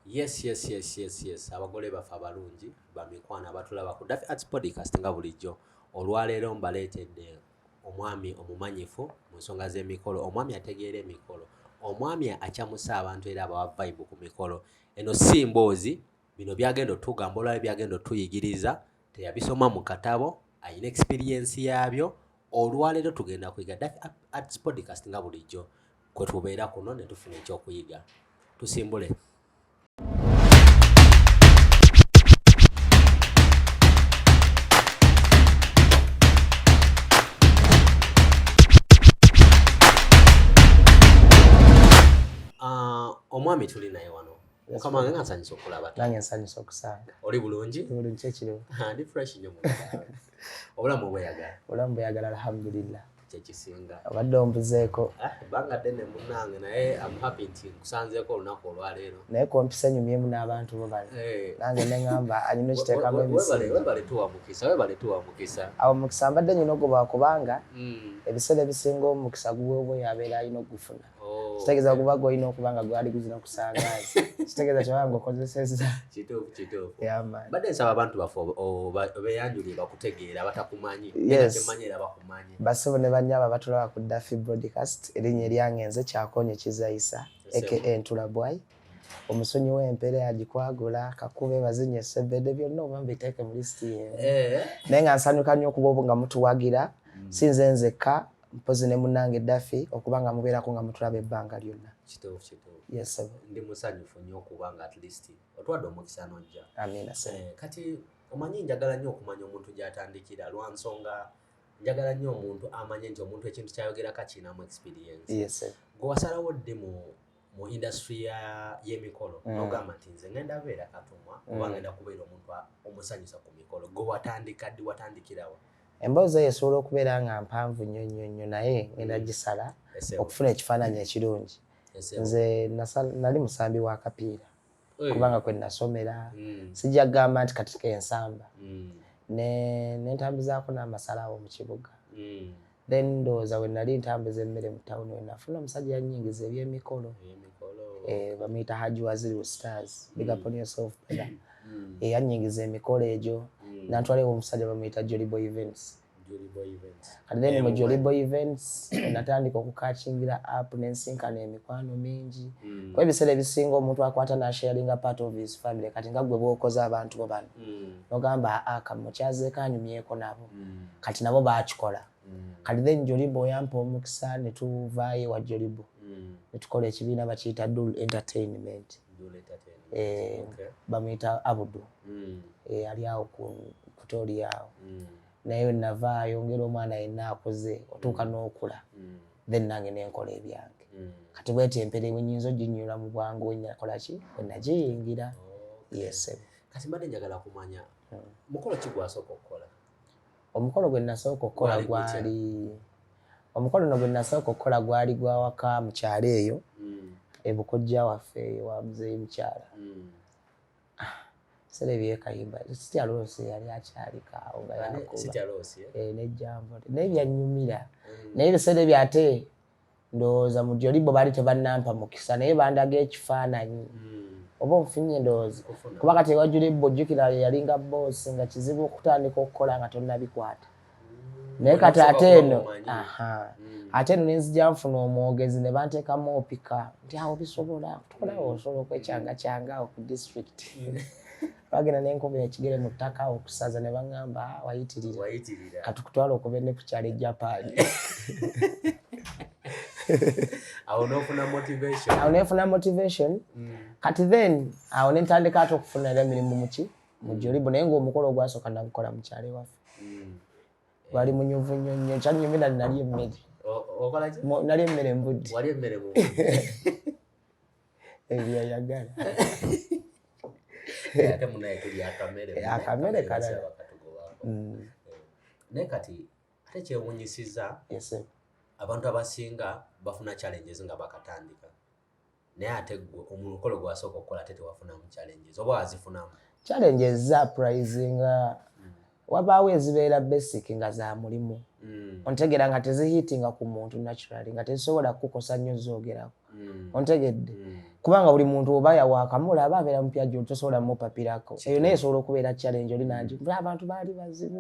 Yes. Abagole bafa abalungi bamikwana batulaba ku Daffy Arts Podcast nga bulijjo. Olwaleero mbaleetedde omwami omumanyifu mu nsonga z'emikolo, omwami ategeera emikolo, omwami akyamusa abantu era abawa vibe ku mikolo. Eno si mboozi, bino byagenda otugamba olwali byagenda otuyigiriza, teyabisoma mu katabo, ayina experience yaabyo. Olwaleero tugenda kuyiga Daffy Arts Podcast nga bulijjo, kwe tubeera kuno ne tufuna ekyokuyiga. Tusimbule. Omwami tuli naye wano. Mukama wange nsanyusa okulaba. Nange nsanyusa okusanga. Oli bulungi? Bulungi ekiro. Ndi fresh nnyo mukama. Obulamu bweyagala. Obulamu bweyagala alhamdulillah. Kyekisinga. Abadde ombuzeeko. Ebbanga ddene munnange naye I'm happy nti nkusanzeeko olunaku olwaleero. Naye kompisa nyumyemu n'abantu bo bano. Nange ne ngamba alina ekiteekamu ebiseera. Webale tuwa mukisa. Awo mukisa mbadde nyina oguba kubanga ebiseera ebisinga omukisa gugwe yabeera alina ogufuna. Kitegeeza kuba gwolina okubanga gwali guzina kusangaaza. Kitegeeza kyabanga okozesezza. Kituufu. Badde nsaba abantu baffe obeeyanjulire bakutegeera batakumanyi. Temanyira bakumanyi. Basebo ne bannyaba batulaba ku Daffy Broadcast erinnya eryange nze Kyakonye Kizayisa aka Ntula Bway. Omusonyi w'empere agikwagula kakube bazinye sebede byonna oba mbiteeke mu listi ye. Naye nga nsanyuka nnyo okuba nga mutuwagira sinze nzekka mpozi ne munnange Daffy okubanga mubeerako nga mutulaba ebbanga lyonna. Kituufu. Yes sir. Ndi musanyufu nnyo okubanga at least otwadde omukisa n'ojja. Amina sir. Kati omanyi njagala nnyo okumanya omuntu gy'atandikira lwa nsonga njagala nnyo omuntu amanye nti omuntu ekintu kyayogerako akinamu experience. Yes sir. Gwe wasalawo ddi mu industry y'emikolo n'ogamba nti nze ngenda beera katumwa oba ngenda kubeera omuntu omusanyusa ku mikolo. Gwe watandika ddi, watandikirawo? Emboozi esobola okubeera nga mpanvu nnyo naye ngenda gisala okufuna ekifaananyi ekirungi. Nze nali musambi wa kapiira kubanga kwe nasomera sijja kugamba nti kati kensamba ne ntambuzaako n'amasalawo mu kibuga. Then ndowooza we nali ntambuza emmere mu tawuni we nafuna omusajja yannyingiza ebyemikolo bamuyita Haji Waziri Stars. Big up on yourself brother. Yannyingiza emikolo egyo nantwalewo omusajja bamuyita Jolly Boy Events. Kati then mu Jolly Boy Events natandika okukachingira up nensinkana emikwano mingi. Kwa ebiseera ebisinga omuntu akwata n'asharinga part of his family kati nga gwe bw'okoze abantu bo bano n'ogamba kamukyazeeko anyumyeko nabo kati nabo baakikola. Kati then Jolly Boy yampa omukisa ne tuvaayo wa Jolly Boy ne tukola ekibiina bakiyita Dul Entertainment. Bamuyita Abudu ali awo ku tooli awo. Naye navaayo ngera omwana yenna akoze otuuka n'okula then nange nenkola ebyange. Kati bwete empere wenyinza oginyula mu bwangu wennakola ki wennagiyingira. Yes. Kati mbadde njagala kumanya mukolo ki gwasooka okukola? Omukolo gwe nasooka okukola gwali gwa waka mu kyalo eyo ebukojja waffe wa muzeeyi mukyala. Serebye kayimba sitya lose yali akyalika awo nga yakuba sitya lose nejambo nebyanyumira naye biseere byate ndowooza mu Jolly Boy bali tebannampa mukisa naye bandaga ekifaananyi oba omufunye ndowooza kuba kati ewa Jolly Boy ojjukira yalinga boss nga kizibu okutandika okukola nga tonnabikwata. Naye kati ate eno nenzija nfuna omwogezi ne banteekamu opika nti awo bisobola tukolawo osobola okwekyanga ku district. Bagenda n'enkobera ekigere mu ttaka okusaza ne baŋŋamba wayitirira katukutwala okuba ne ku kyalo Japan. Awo n'ofuna motivation. Kati then awo ne ntandika ate okufunira emirimu mu Jolly Boy naye ng'omukolo ogwasooka nagukola mu kyalo ewaffe. Gwali munyuvu nnyo kyanyumira nali emmere. Nali emmere mbudde. Wali emmere mu budde. Ebyayagala. Ate munaye tuli akamere. Akamere kalala. Naye kati ate kyewuunyisizza abantu abasinga bafuna challenges nga bakatandika. Naye ate omukolo gwasooka okukola ate tewafunamu challenges oba wazifunamu? Challenges za pricing wabaawo ezibeera basic nga za mulimu. Ontegeera nga tezihitinga ku muntu naturally nga tezisobola kukosa nnyo zoogerako. Ontegedde kubanga buli muntu oba yawakamulaba abeera mupya gyo tosobola mupapirako eyo naye esobola okubeera challenge oli nangi abantu baali bazibu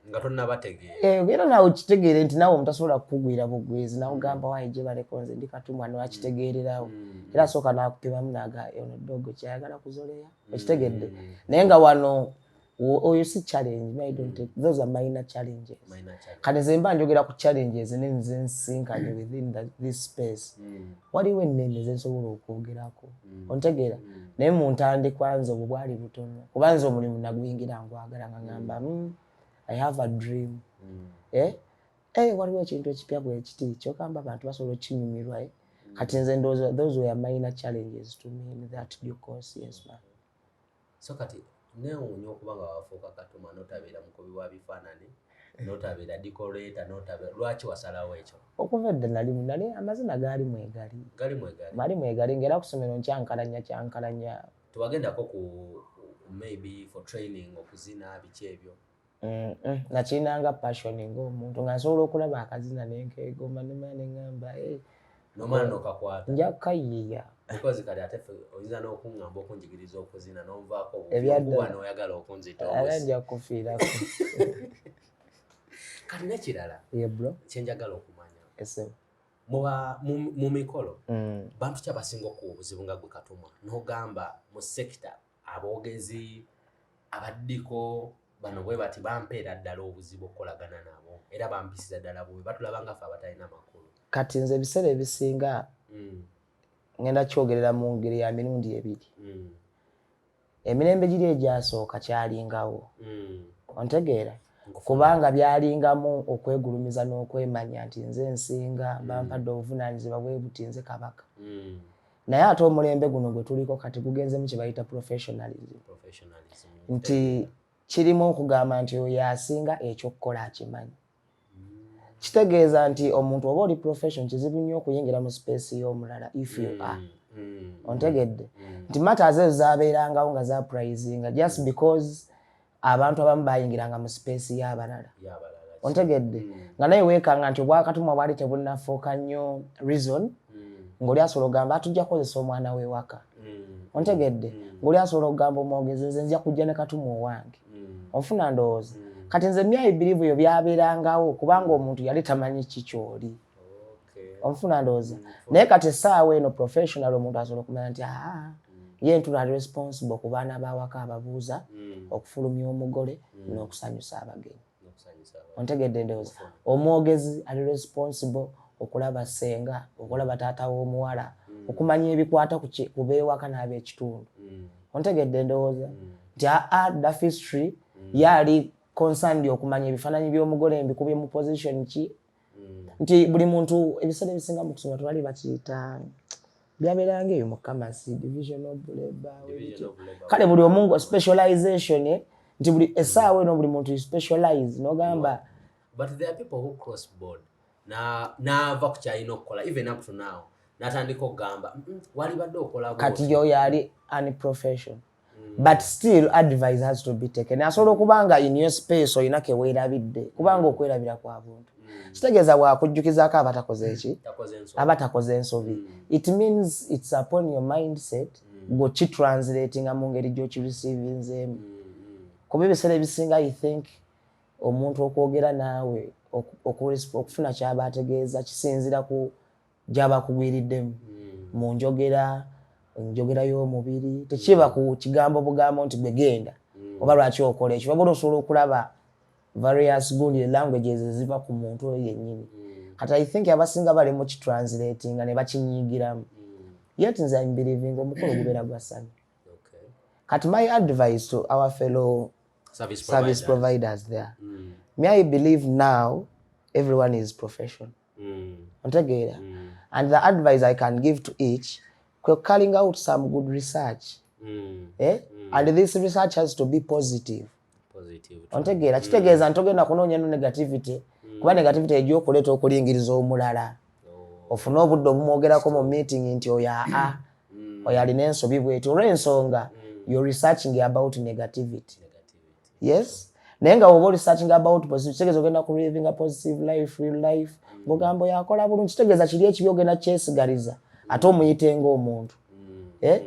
nga tonnabategeera era nawe okitegeere nti nawe omutasobola kukugwira bugwizi nawe ogamba waayi gye baleko nze ndi katumwa nowakitegeererawo era asooka nakupimamu naga ono dogo kyayagala kuzoleya okitegedde naye nga wano oyo si challenge those are minor challenges kati nze mba njogera ku challenges nenze nsinkanye within this space waliwo ennene zensobola okwogerako ontegeera naye mu ntandikwa nze obwo bwali butono kuba nze omulimu naguyingira ngwagala nga ngamba I have a dream waliwo ekintu ekipya bwe kiti kyokamba abantu basobola okinyumirwa kati nze ndowooza those were minor challenges to me in that due course. Yes, man. So kati neewuunya okuba nga wafuuka katuma n'otabeera mukubi wa bifaananyi n'otabeera decorator n'otabeera lwaki wasalawo ekyo? Okuva edda nali amazina gaali mwegali ng'era ku ssomero nkyankalanya tewagendako ku maybe for training okuzina biki ebyo? Nakirinanga passion ng'omuntu nga nsobola okulaba akazina nenkeegoma nemala neŋŋamba nomala nokakwata nja kukayiiya because kati ate oyinza n'okuŋŋamba okunjigiriza okuzina n'onvaako obukuba n'oyagala okunzita nja kufiirako kati nekirala kyenjagala okumanya mu mikolo bantu ki abasinga okuwa obuzibu nga gwe Katumwa n'ogamba mu sekita aboogezi abaddiko bano bwe bati bampeera ddala obuzibu okukolagana nabo era bampisiza ddala bwe batulaba nga ffe abatalina makulu. Kati nze ebiseera ebisinga ngenda kyogerera mu ngeri ya mirundi ebiri. Emirembe giri egyasooka kyalingawo ontegeera kubanga byalingamu okwegulumiza n'okwemanya nti nze nsinga bampadde obuvunaanyizibwa bwe buti nze kabaka. Naye ate omulembe guno gwe tuliko kati gugenzemu kye bayita professionalism nti kirimu okugamba nti oyo asinga ekyokukola akimanyi. Kitegeeza nti omuntu oba oli profession kizibu nnyo okuyingira mu space y'omulala if you are ontegedde nti matters ezo zaabeerangawo nga zaprizinga just because abantu abamu bayingiranga mu space y'abalala ontegedde nga naye weekanga nti obwakatumwa bwali tebunnafuuka nnyo reason ng'oli asobola okugamba atujja kukozesa omwana w'ewaka ontegedde ng'oli asobola okugamba omwogezi nze nzija kujja ne Katumwa owange onfuna ndowooza kati nze myai birivu ebyo byabeerangawo kubanga omuntu yali tamanyi kikyoli onfuna ndowooza naye kati essaawa eno professional omuntu asobola okumanya nti ye Ntula ali responsible ku baana bawaka ababuuza okufulumya omugole n'okusanyusa abagenyi ontegedde ndowooza omwogezi ali responsible okulaba ssenga okulaba taata w'omuwala okumanya ebikwata ku beewaka n'ab'ekitundu ontegedde ndowooza nti that history yali concerned okumanya ebifaananyi by'omugole mbikubye mu position ki nti buli muntu ebiseera ebisinga mu kusoma twali bakiyita byabeeranga eyo mu kamasi division of labor kale buli omu specialization nti buli essaawa eno buli muntu specialize n'ogamba but there are people who cross board naava ku kyalina okukola even up to now natandika okugamba wali badde okola kati yo yali unprofessional but still advice has to be taken. Asobola okubanga in your space oyina keweerabidde kubanga okwerabira kwa buntu kitegeeza bwakujjukizaako abatakoze ensobi it means it's upon your mindset gokitranslatinga mu ngeri gy'okireceivingzeemu kuba ebiseera ebisinga I think omuntu okwogera naawe okufuna kyaba ategeeza kisinzira ku gyaba kugwiriddemu mu njogera y'omubiri tekiba ku kigambo bugambo nti gwe genda oba lwaki okola ekyo wabula osobola okulaba various good languages eziva ku muntu oyo yennyini kati I think abasinga bali mu kitranslatinga ne bakinyiigiramu yet nze I'm believing omukolo gubeera gwa ssanyu kati my advice to our fellow service providers there may I believe now everyone is professional ontegeera and the advice I can give to each calling out some good research and this research has to be positive ontegeera kitegeeza ntogenda kunoonya no negativity kuba negativity ejja okuleeta okulingiriza omulala ofuna obudde obumwogerako mu meeting nti oyo oyo alina ensobi bweti olw'ensonga you're researching about negativity yes naye nga woba researching about positive kitegeeza ogenda ku living a positive life real life ng'ogamba yakola bulungi kitegeeza kiri ekibi ogenda kyesigaliza ate omuyite ng'omuntu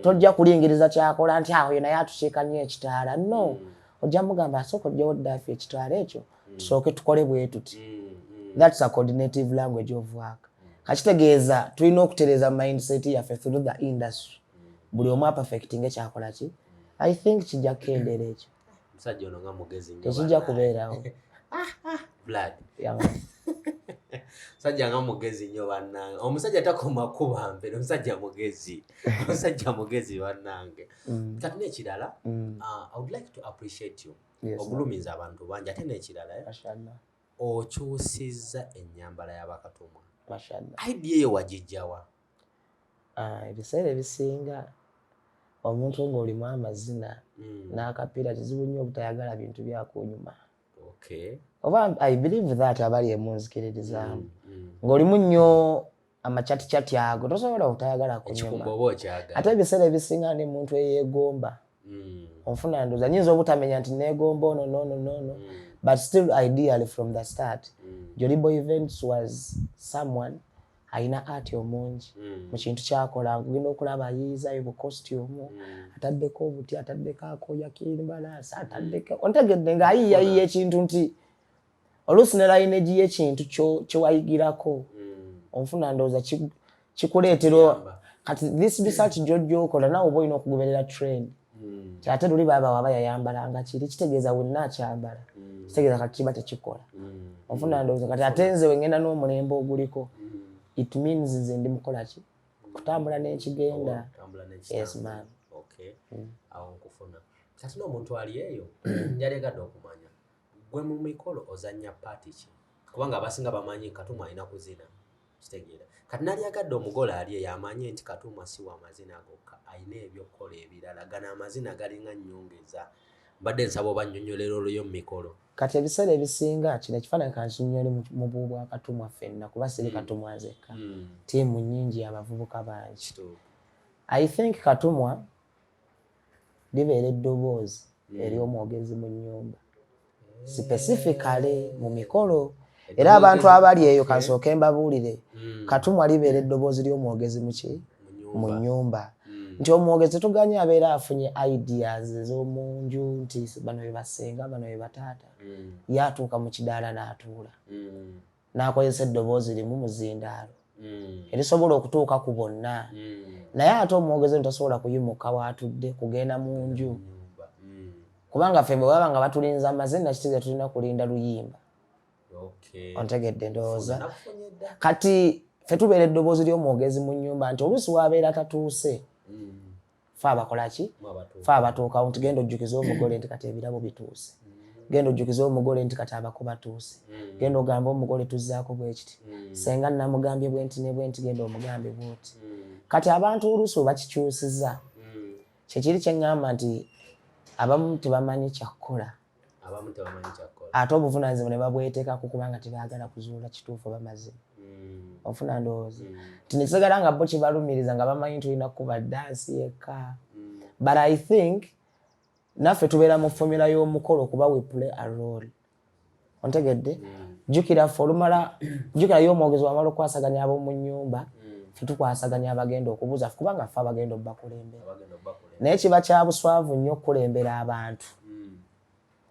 tojja kulingiriza kyakola nti awo yena yatukiika nnyo ekitaala no ojja mugamba asooka ojjawo ddaafi ekitaala ekyo tusooke tukole bwe tuti. That's a coordinative language of work. Kachitegeeza tulina okutereeza mindset yaffe through the industry. Buli omu apafectinga ekyakola ki. I think kijja kukendeera ekyo. Musajja ono nga mugezi nnyo. Tekijja kubeerawo. Blood. Musajja nga mugezi nnyo bannange. Omusajja takoma kuba mpere, omusajja mugezi. Omusajja mugezi bannange. Kati n'ekirala, I would like to appreciate you. Ogulumiza abantu bangi ate n'ekirala. Mashallah. Okyusizza ennyambala y'abakatumwa. Mashallah. Idea eyo wagijjawa? Ebiseera ebisinga omuntu ng'olimu amazina n'akapiira kizibu nnyo obutayagala bintu byakunyuma. Okay. Oba I believe that abali emunzikiririzaamu. Ng'olimu nnyo amachati ago tosobola obutayagala kunyuma. Ekikumba oba okyagala. Ate ebiseera ebisinga ne muntu eyeegomba. Onfuna ndowooza nyinza obutamenya nti neegomba ono no. But still ideally from the start, Jolibo Events was someone aina art omungi mu kintu kyakola ngenda okulaba ayiiza ebu costume ataddeko obuti ataddeko akoya kirimbalasa ataddeko ontegedde ng'ayiiya ekintu nti oluusi ne lineage y'ekintu kyewayigirako onfuna ndowooza kikuleetera kati this research gy'okola naawe oba olina okugoberera trend ate luli baba waba yayambalanga kiri kitegeeza wenna akyambala kitegeeza kati kiba tekikola onfuna ndowooza kati ate nze wengenda n'omulembe oguliko it means nze ndi mukola ki kutambula n'ekigenda. Yes man. Okay. Awo nkufuna kati n'omuntu ali eyo yalegadde okumanya gwe mu mikolo ozannya paati ki kubanga abasinga bamanyi Katumwa alina kuzina kitegeera kati nali agadde omugole ali eyo amanye nti Katumwa si wa mazina gokka alina ebyokukola ebirala gana amazina galinga nnyongeza mbadde nsaba oba nnyonnyolera olyo mu mikolo. Kati ebiseera ebisinga kino ekifaananyi kankinyonnyole mu bwa Katumwa ffenna kuba siri Katumwa nzekka ttiimu nnyingi abavubuka bangi. I think Katumwa libeera eddoboozi ery'omwogezi mu nnyumba specifically mu mikolo era abantu abali eyo kansooke mbabuulire Katumwa libeera eddoboozi ly'omwogezi mu nnyumba nti omwogezi tuganye abeera afunye ideas ez'omu nju nti bano be basenga bano be bataata yatuuka mu kidaala n'atuula n'akozesa eddoboozi limu muzindaalo erisobola okutuuka ku bonna naye ate omwogezi ntasobola kuyimuka waatudde kugenda mu nju kubanga ffe bwe baba nga batulinza amazina kitegeeza tulina kulinda luyimba. Ontegedde ndowooza kati ffe tubeera eddoboozi ly'omwogezi mu nnyumba nti oluusi waabeera tatuuse ffe abakola ki ffe abatuukawo nti genda ojjukiza omugole nti kati ebirabo bituuse genda ojjukiza omugole nti kati abako batuuse genda ogamba omugole tuzzaako bwe kiti senga namugambye bwenti ne bwenti genda omugambe bwoti kati abantu oluusi oba kikyusiza kyekiri kyeŋŋamba nti abamu tebamanyi kyakukola ate obuvunaanyizibwa ne babweteekako kubanga tebaagala kuzuula kituufu bamazima ofuna ndowooza nti nekisigala nga bo kibalumiriza nga bamanyi tulina kuba dansi yekka but I think naffe tubeera mu fomula y'omukolo kuba we play a role ontegedde jjukira ffe olumala jjukira y'omwogezi wamala okwasaganya ab'omu nnyumba ffe tukwasaganya abagenda okubuuza kubanga ffe abagenda obbakulembera naye kiba kya buswavu nnyo okukulembera abantu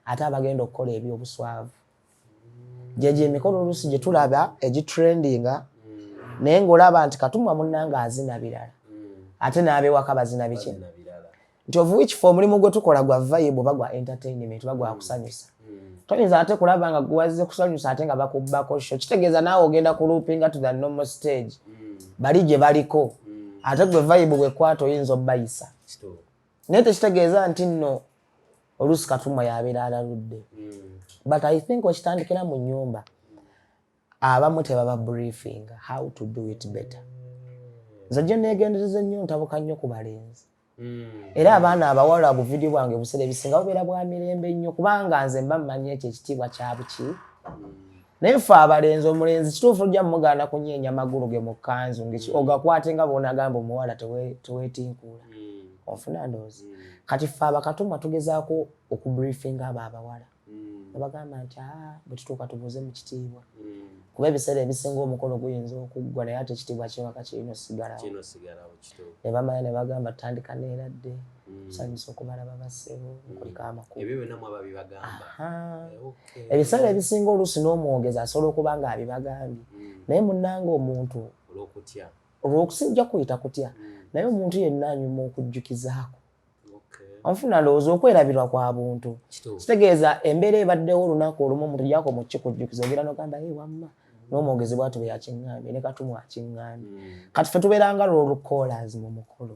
ate abagenda okukola ebyobuswavu gyegyo emikolo oluusi gye tulaba egitrendinga naye ng'olaba nti Katumwa munnange azina birala ate n'abewaka bazina biki nti of which for omulimu gwe tukola gwa vibe oba gwa entertainment oba gwa kusanyusa toyinza ate kulaba nga guwaze kusanyusa ate nga bakubbako sho kitegeeza naawe ogenda ku loopinga to the normal stage bali gye baliko ate gwe vibe bwekwata oyinza obbayisa naye tekitegeeza nti nno oluusi Katumwa yabeera alaludde but I think wakitandikira mu nnyumba abamu tebaba briefing how to do it better nze gye neegendereza ennyo ntabuka nnyo ku balenzi era abaana abawala bu video bwange buseera ebisinga bubeera bwa mirembe nnyo kubanga nze mba mmanyi ekyo ekitiibwa kya buki naye ffe abalenzi omulenzi kituufu ojja mmugaana kunyeenya magulu ge mu kkanzu ogakwate nga boonagamba omuwala teweetinkuula ofuna ndowooza kati ffe abakatumwa tugezaako okubriefinga abo abawala nebagamba nti bwe tutuuka tubuuze mu kitiibwa kuba ebiseera ebisinga omukolo guyinza okuggwa naye ate ekitiibwa kyewaka kirina osigalawo ne bamanya ne bagamba tutandika neeradde tusanyusa okumala babassebo nkuliko amakulu ebiseera ebisinga oluusi n'omwogezi asobola okuba nga abibagambye naye munnanga omuntu olw'okusijja kuyita kutya naye omuntu yenna anyuma okujjukizaako onfuna ndowooza okwerabirwa kwa buntu kitegeeza embeera ebaddewo olunaku olumu omuntu gyako mu kikujjukiza ogira n'ogamba wamma n'omwogezi bwatu bwe yakiŋŋambye ne katumu akiŋŋambye kati ffe tubeeranga roll callers mu mukolo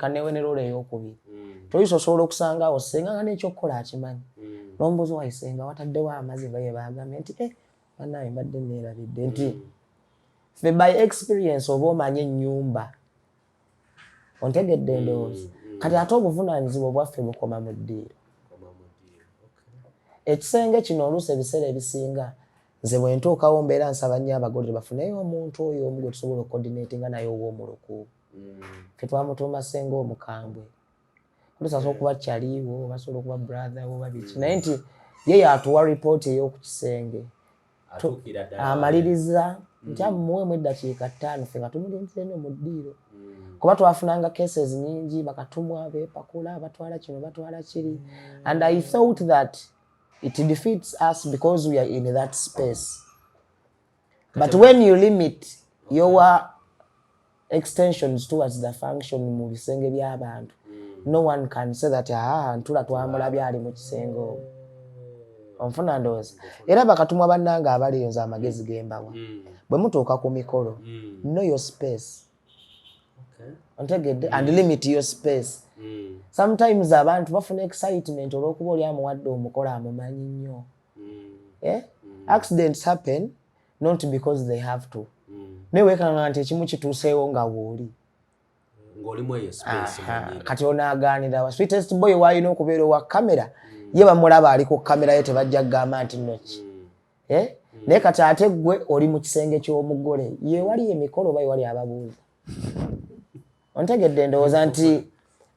kannewe ne rola ey'okubiri toyisa osobola okusangaawo senga nga n'ekyokukola akimanyi n'ombuuzi wayisenga wataddewo amazzi baye bagambye nti bannaawe mbadde neerabidde nti ffe by experience oba omanye ennyumba ontegedde ndowooza kati ate obuvunaanyizibwa obwaffe bukoma mu ddiiro ekisenge kino oluusi ebiseera ebisinga nze bwe ntuukawo mbeera nsaba nnyo abagolere bafuneyo omuntu oyo omu gwe tusobola okodineetinga naye ow'omulukuubu ffe twamutuuma senga omukambwe oluusi asobola okuba kyaliiwo basobola okuba brother oba biki naye nti ye yatuwa ripooti ey'oku kisenge amaliriza nti amuweemu eddakiika 5 ffe nga tumulinze eno mu ddiiro kuba twafunanga cases nyingi bakatumwa beepakula batwala kino batwala kiri and I thought that it defeats us because we are in that space but when you limit your extensions towards the function mu bisenge by'abantu no one can say that Ntula twamulabye ali mu kisenge obwo onfuna ndowooza era bakatumwa bannanga abaliyonza amagezi gembawa bwe mutuuka ku mikolo know your space and limit your space sometimes abantu bafuna excitement olw'okuba oli amuwadde omukolo amumanyi nnyo accidents happen not because they have to naye weekanga nti ekimu kituuseewo nga wooli kati onaaganira wa sweetest boy waalina okubeera owa kamera ye bamulaba ali ku kamera ye tebajja kugamba nti noki naye kati ate gwe oli mu kisenge ky'omugole ye wali emikolo oba ye wali ababuuza ontegedde ndowooza nti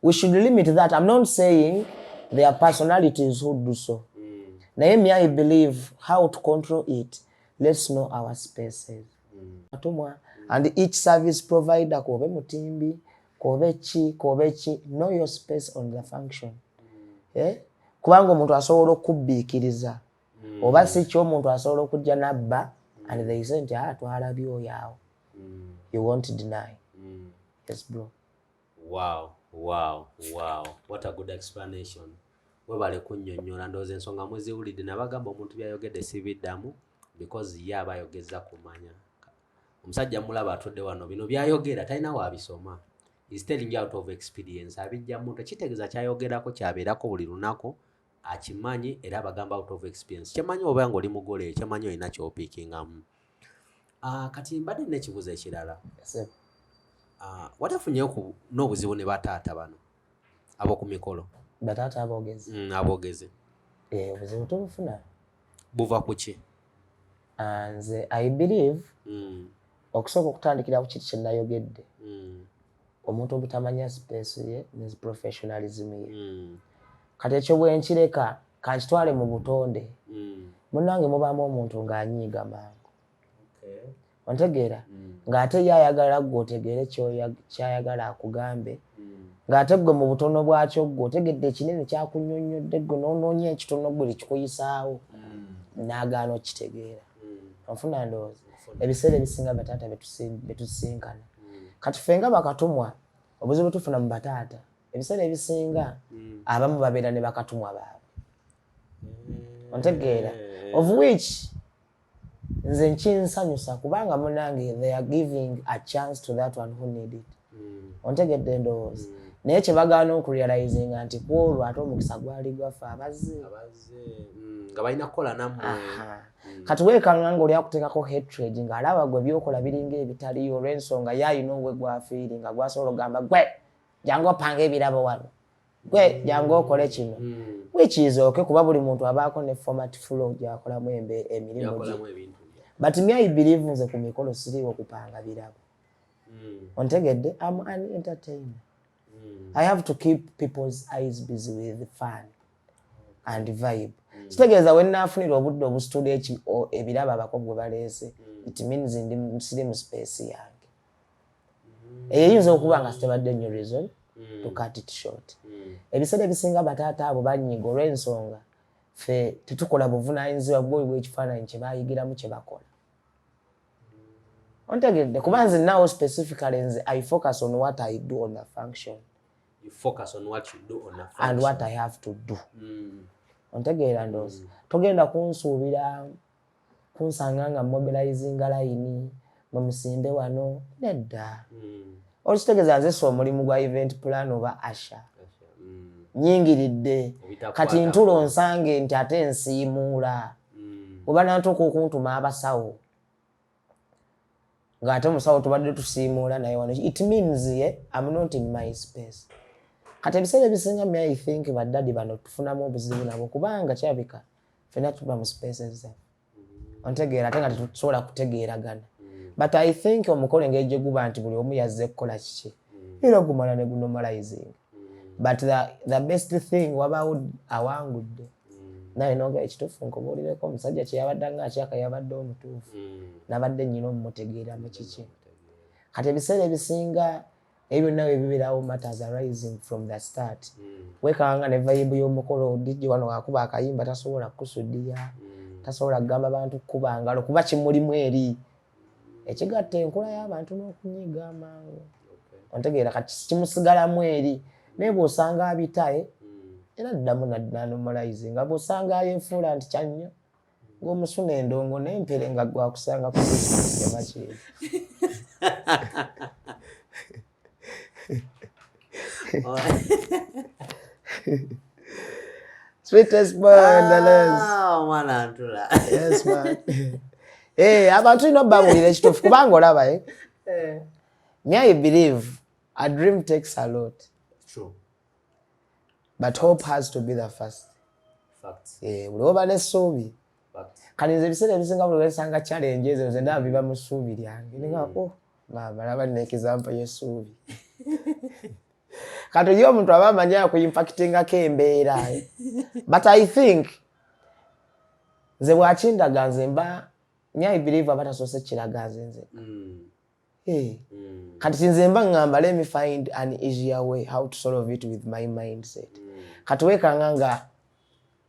we should limit that. I'm not saying there are personalities who do so naye me I believe how to control it, let's know our spaces and each service provider kobe mutimbi kobe ki know your space on the function kubanga omuntu asobola okubbiikiriza oba si kyo omuntu asobola okujja nabba and they say nti twalabye oyo awo you won't deny. Yes bro. Wow, what a good explanation. Webale kunnyonnyola ndowooza ensonga muziwulidde nabagamba omuntu byayogedde sibiddamu because ye aba ayogeza kumanya omusajja mulaba atudde wano bino byayogera talina waabisoma is telling out of experience abijjamu tekitegeeza kyayogerako kyabeerako buli lunaku akimanyi era abagamba out of experience kyemanyi oba nga oli mugole kyemanyi olina kyopiikingamu kati mbadde n'ekibuzo ekirala watafunyeyo n'obuzibu ne bataata bano ab'oku mikolo bataata aboogezi aboogezi obuzibu tubufuna buva ku ki nze I believe okusooka okutandikira ku kiti kye nayogedde omuntu obutamanya space ye ne professionalism ye kati ekyo bwe nkireka kankitwale mu butonde munnange mubaamu omuntu ng'anyiiga mangu ontegeera ng'ate ye ayagala gwe otegeere kyayagala akugambe ng'ate gwe mu butono bwakyo gwe otegedde ekinene kyakunnyonnyodde gwe n'onoonya ekitono gwe kikuyisaawo n'agaana okitegeera onfuna ndowooza ebiseera ebisinga bataata betusinkana kati ffe nga bakatumwa obuzibu tufuna mu bataata ebiseera ebisinga abamu babeera ne bakatumwa baabwe ontegeera of which nze nkinsanyusa kubanga munange they are giving a chance to that one who need it ontegedde ndowooza naye kye bagaana okurealizinga nti kwolwo ate omukisa gwali gwaffe abazze nga balina kukola nammwe kati weekanga nga oli akuteekako hatred ng'alaba gwe byokola biringa ebitaliyo olw'ensonga yayina owe gwafiiri nga gwasobola okugamba gwe jangu opanga ebirabo wano gwe jangu okole kino which is okay kuba buli muntu abaako ne format flow gyakolamu emirimu gye but me I believe nze ku mikolo siriiwo okupanga birabo ontegedde I'm an entertainer I have to keep people's eyes busy with fun and vibe. Kitegeeza when nafunira obudde obustudio ebiraba abakogwe baleese, it means ndi siri mu space yange. Eyinza okuba nga sitebadde nnyo reason to cut it short. Ebiseera ebisinga bataata abo banyiga olw'ensonga ffe tetukola buvunaanyizibwa bw'ekifaananyi kye baayigiramu kye bakola. Ontegedde kuba nze now specifically nze I focus on what I do on a function. You focus on what you do on a function. And what I have to do. Ontegeera ndoozi. Togenda kunsuubira kunsanga nga mobilizing line musimbe wano nedda. Okitegeeza nze so omulimu gwa event plan oba asha. Nyingiridde kati Ntula onsange nti ate nsiimuula. Oba nantuuka okuntuma abasawo. Ngate musawo tubadde tusiimuula naye wano. It means I'm not in my space. Kati ebiseera ebisinga me I think baddadi bano tufunamu obuzibu nabo kubanga kyabika ffenna tuba mu spaces zaffe. Ontegeera ate nga tetusobola kutegeeragana. But I think omukolo engeri gye guba nti buli omu yazze kukola kiki. Era gumala ne gunormalizing. But the best thing wabaawo awangudde. Naye noga ekituufu nkubuulireko omusajja kye yabadde nga akyaka yabadde omutuufu. Nabadde nnyina omumutegeera mu kiki. Kati ebiseera ebisinga ebyo nawe bibirawo matters arising from the start. Wekanga ne vibe y'omukolo DJ wano akuba akayimba tasobola kusudiya. Tasobola kugamba abantu kuba ngalo kuba kimulimu eri. Ekigatta enkola y'abantu n'okunyiga amangu. Ontegeera kati kimusigalamu eri. Naye bw'osanga abitaye era ddamu nanomalizing nga bw'osanga ayenfuula nti kyannyo ng'omusuna endongo n'empere nga gwakusanga ku yamakiri. Sweetest boy in the land. Oh, mwana Ntula. Yes, man. Abantu ino babuulira ekituufu kubanga olaba me I believe a dream takes a lot. True. But hope has to be the first. Facts. Buli oba n'essuubi. Facts. Kati nze ebiseera ebisinga buli wesanga challenges nze ndaba biba mu ssuubi lyange. Ninga maama laba nina example y'essuubi. Kati yo omuntu aba amanyi kuimpactingako embeera. But I think nze bwakindaga nze mba I believe abatasoose kiraga nze. Kati nze mba ngamba let me find an easier way how to solve it with my mindset. Kati wekanga nga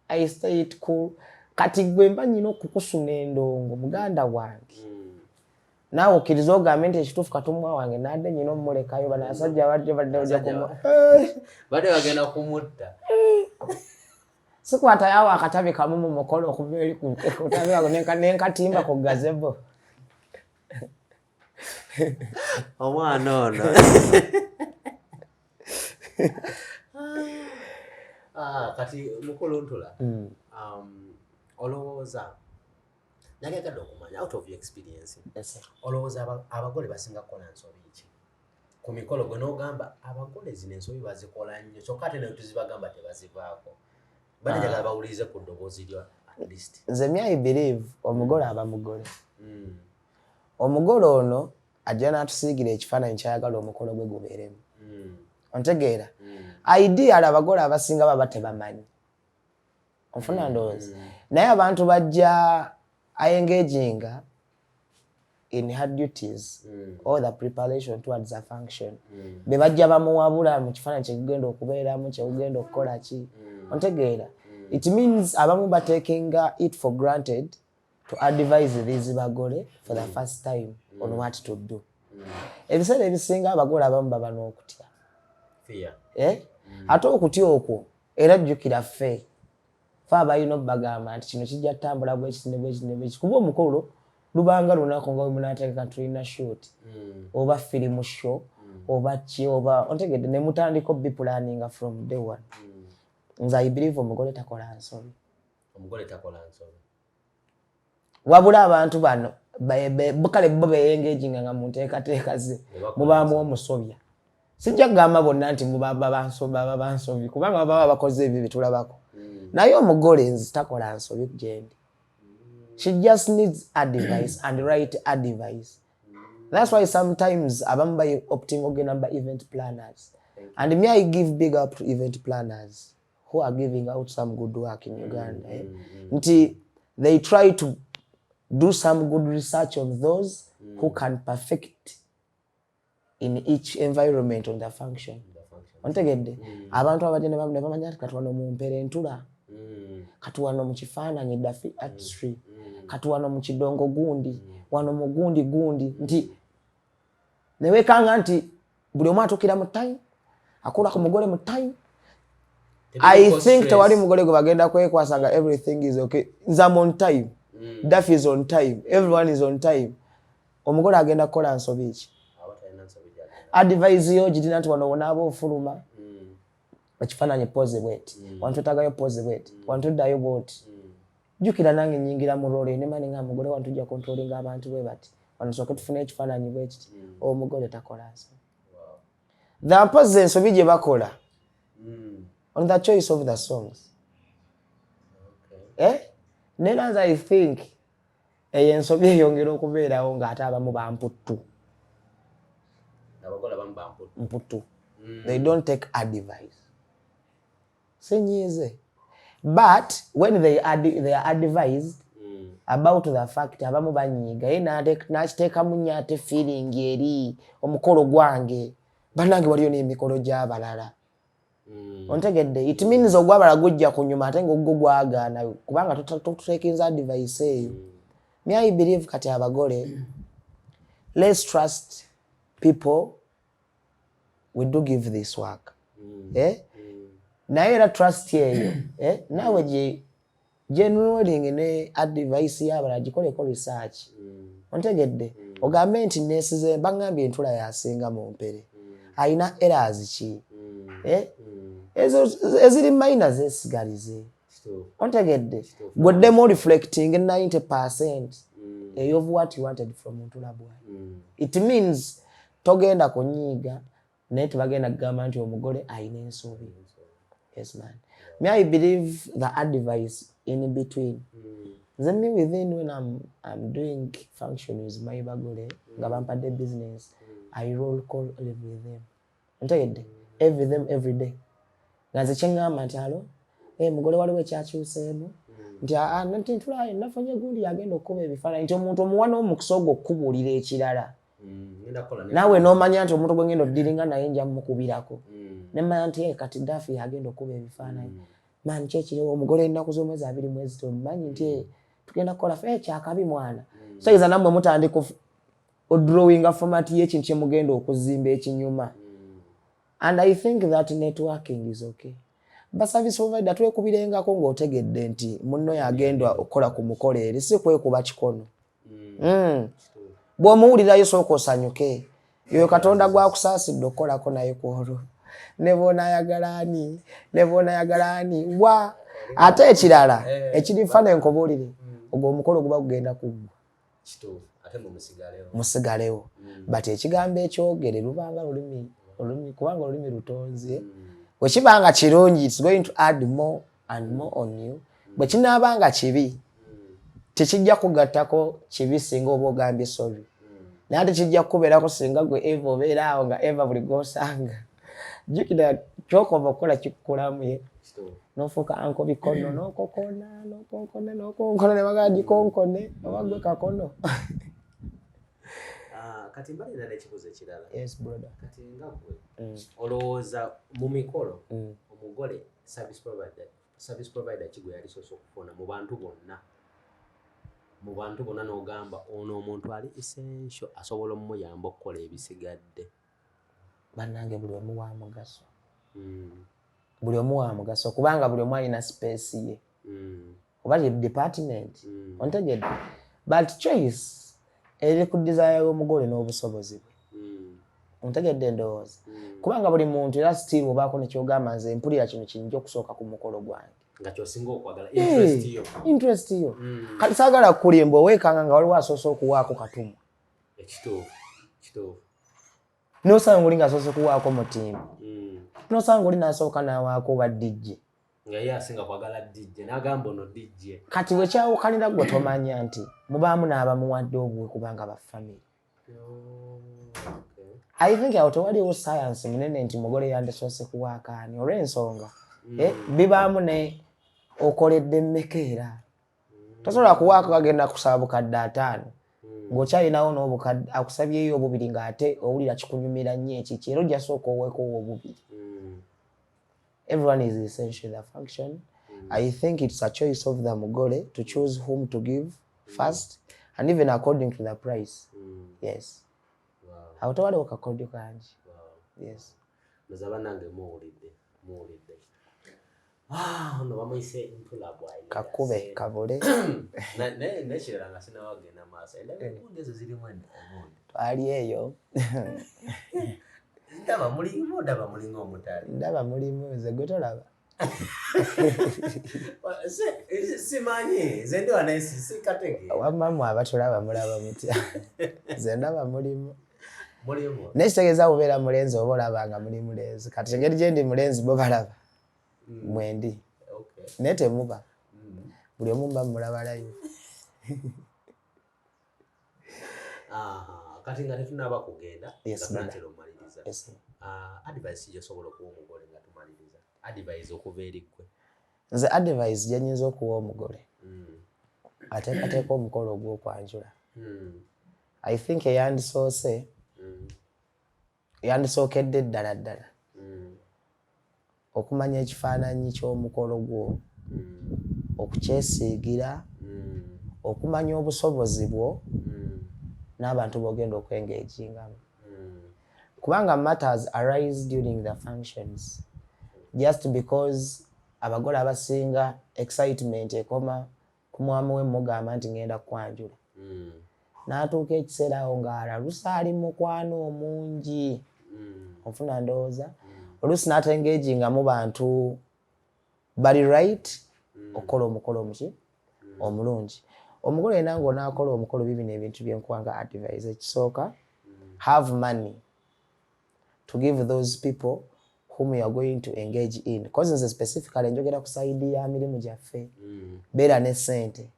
I stay it cool. Kati gwe mba nyina okukusuna endongo muganda wange. Naawe okkiriza ogambe nti ekituufu katumwa wange nadde nyina omulekayo bano abasajja badde ojja badde bagenda kumutta. Sikwata yawo akatabi kamu mu mukolo okuva eri ku kutabi ago nenkatimba ku gazebo. Omwana ono. Kati mukolo Ntula. Olowooza nagegadde okumanya out of your experience. Olowooza abagole basinga kukola nsobi ki? Ku mikolo gwe n'ogamba abagole zino ensobi bazikola nnyo kyokka ate nayo tuzibagamba tebazivaako. Banajagala bawulirize ku ddoboozi lyo at least. Nze I believe omugole aba mugole. Omugole ono ajja n'atusiigira ekifaananyi kyayagala omukolo gwe gubeeremu. Ontegeera? Ideal abagole abasinga baba tebamanyi. Onfuna ndowooza. Naye abantu bajja engaging in her duties or the preparation towards a function. Be bajja bamuwabula mu kifaananyi kye kugenda okubeeramu kye kugenda okukola ki. Ontegeera? It means abamu taking it for granted to advise these bagole for the first time on what to do. Ebiseera ebisinga abagole abamu baba n'okutya. Fear. Ate okutya okwo era jjukira ffe. Ffe abalina obbagamba nti kino kijja ttambula bwekiti kuba omukolo lubanga lunaku nga wemunaateeka tulina shoot oba film show oba ki oba ontegedde ne mutandika obbi planning from day one. Nze I believe omugole takola nsobi. Omugole takola nsobi. Wabula abantu bano bukale bo beyengeginga nga mu nteekateeka ze mubaamu omusobya. Sijja kugamba bonna nti mubaba bansobi kubanga baba bakoze ebyo bitulabako. Naye omugole nze takola nsobi gyendi. She just needs advice and right advice. That's why sometimes abamu opting ogenda ba event planners. And me I give big up to event planners who are giving out some good work in Uganda. Nti they try to do some good research on those who can perfect in each environment on the function. Ontegedde abantu abagende bamne bamanya katwano mu mpere Ntula katwano mu kifaananyi dafi artistry katwano mu kidongo gundi wano mu gundi nti newekanga nti buli omu atukira mu time akola ku mugole mu time. I think tewali mugole gwe bagenda kwekwasanga everything is okay. Nzam on time. Daff is on time. Everyone is on time. Omugole agenda kola nsobi ki. Advise yo jidina nti wano wonabo ofuluma. Ekifaananyi pose bwet. Wantu tagayo pose bwet. Wantu dayo bwot. Jukira nange nyingira mu role ne mani nga mugole wantu ja controlling abantu bwe bati. Wano soke tufune ekifaananyi bwet. Omugole takola nso. The pose ensobi gye bakola. On the choice of the songs. Then as I think, ensobi eyongera okubeerawo ng'ate abamu bamputtu. Mputtu. They don't take advice. Senyize. But when they are advised about the fact abamu banyiga n'akiteeka munyate feeling eri omukolo gwange bannange waliyo n'emikolo gy'abalala. Ontegedde it means ogwabala gujja kunyuma ate ng'ogwo gwagaana kubanga tuteekinza advice eyo. Me I believe kati abagole let's trust people we do give this work. Naye era trust yeyo nawe gye generaling ne advice y'abala gikoleko research. Ontegedde ogambe nti nesize bangambye Ntula yasinga mu mpere ayina errors ki eziri minors esigalize. Ontegedde gweddemu reflecting 90% of what you wanted from Ntula Bway. It means togenda kunyiga naye tebagenda kugamba nti omugole ayina ensobi. Yes man. Me I believe the advice in between. Then me within when I'm doing function with my bagole nga bampadde business I roll call with them. Ontegedde every day. Ngaze kyengamba nti alo mugole waliwo ekyakyuseemu nti nti Ntula nafunye gundi yagenda okuba ebifaananyi nti omuntu omuwana omukisa ogwo okubuulira ekirala. Nawe n'omanya nti omuntu gwe ngenda oddiringa naye nja mukubirako. Nemanya nti kati Daff yagenda okuba ebifaananyi. Man kyekiriwo omugole ennaku z'omwezi 2 mwezi tomumanyi nti tugenda kukola fe kyakabi mwana. Soyiza nammwe mutandika odrawinga format y'ekintu kye mugenda okuzimba ekinyuma. And I think that networking is okay. But service provider twekubirengako ng'otegedde nti munno yagenda okukola ku mukolo eri si kwekuba kikono. Bw'omuwulirayo sooka osanyuke. Yoyo Katonda gwakusaasidde okukolako naye kwolwo. Nebona yagalani wa ate ekirala ekirifaana enkobuulire ogwo omukolo guba gugenda kuggwa. Ate musigalewo. But ekigambo ekyogere lubanga lulimi kubanga olulimi lutonze. Bwe kibanga kirungi it's going to add more and more on you. Bwe kinaabanga kibi tekijja kugattako kibi singa oba ogambye sorry. Naye ate kijja kubeerako singa gwe Eva obeera awo nga Eva buli gosanga. Jukira kyokova okukola kikukulamu nofuuka anko bikono nokonkona ne bagamba gikonkone oba gwe kakono. Kati mbalira n'ekibuzo ekirala. Yes brother. Kati nga gwe olowooza mu mikolo omugole service provider kigwe yali soose okufuna mu bantu bonna n'ogamba ono omuntu ali essential asobola omuyamba okukola ebisigadde. Bannange buli omu wa mugaso. Buli omu wa mugaso kubanga buli omu alina space ye. Oba department. Ontegedde. But choice eri ku desire y'omugole n'obusobozi bwe. Ontegedde ndowooza. Kubanga buli muntu era still obaako nekyogamba nze mpulira kino kinyinja okusooka ku mukolo gwange. Nga kyosinga okwagala interest yo. Kati saagala kulimba oweekanga nga waliwo asoose okuwaako katumu. Ekituufu. Nosanga oli ng'asoose kuwaako mutimba. Nosanga oli n'asooka n'awaako ba DJ. Nga ye asinga kwagala DJ n'agamba ono DJ. Kati bwe kyawukanira gwe tomanya nti mubaamu n'abamuwadde obwe kubanga ba family. I think awo tewaliwo science munene nti mugole yandisoose kuwaakaani olw'ensonga bibaamu ne okoledde mmekeera tosobola kuwaako kagenda kusaba bukadde 5 ng'okyalinawo n'obukadde akusabyeyo obubiri ng'ate owulira kikunyumira nnyo ekiki era ojja sooka oweeko obubiri. Everyone is essential in the function. I think it's a choice of the mugole to choose whom to give first and even according to the price. Yes. Wow. Tewali okakodyo kangi. Wow. Yes. Muzaba nange muwulidde. Ono bamuyise Ntula Bway. Kakube kabule. Nekirala nga sinawagenda maaso. Engundi ezo zirimu engundi. Twali eyo. Ndaba mulinga omutali. Ndaba mulimu ze gwe tolaba. Simanyi nze ndi wano si katege. Wammamu abatulaba mulaba mutya. Ze ndaba mulimu. Mulimu. Nekitegeeza bubeera mulenzi oba olabanga muli mulenzi. Kati engeri gye ndi mulenzi bo balaba. Mwendi. Okay. Naye temuba. Buli omu mba mulaba live. Kati nga tetunaba kugenda. Yes, natero maliriza. Yes. Advice gyosobola okuwa omugole nga tumaliriza. Advice okuva eri ggwe. Nze advice gye nnyinza okuwa omugole. Ateekateeka omukolo ogw'okwanjula. I think yandisookedde ddala okumanya ekifaananyi ky'omukolo gwo, okukyesiigira, okumanya obusobozi bwo n'abantu b'ogenda okwengeejingamu. Kubanga matters arise during the functions just because abagole abasinga excitement ekoma ku mwami we mugamba nti ngenda kwanjula. N'atuuka ekiseera awo ng'alalusa ali mukwano omungi. Onfuna ndowooza. Oluusi n'atengeejinga mu bantu bali right okukola omukolo omuki omulungi. Omugole yenna ng'onaakola omukolo bibino ebintu byenkuwanga advice. Ekisooka, have money to give those people whom you are going to engage in. Because nze specifically njogera ku side ya mirimu gyaffe. Beera ne ssente.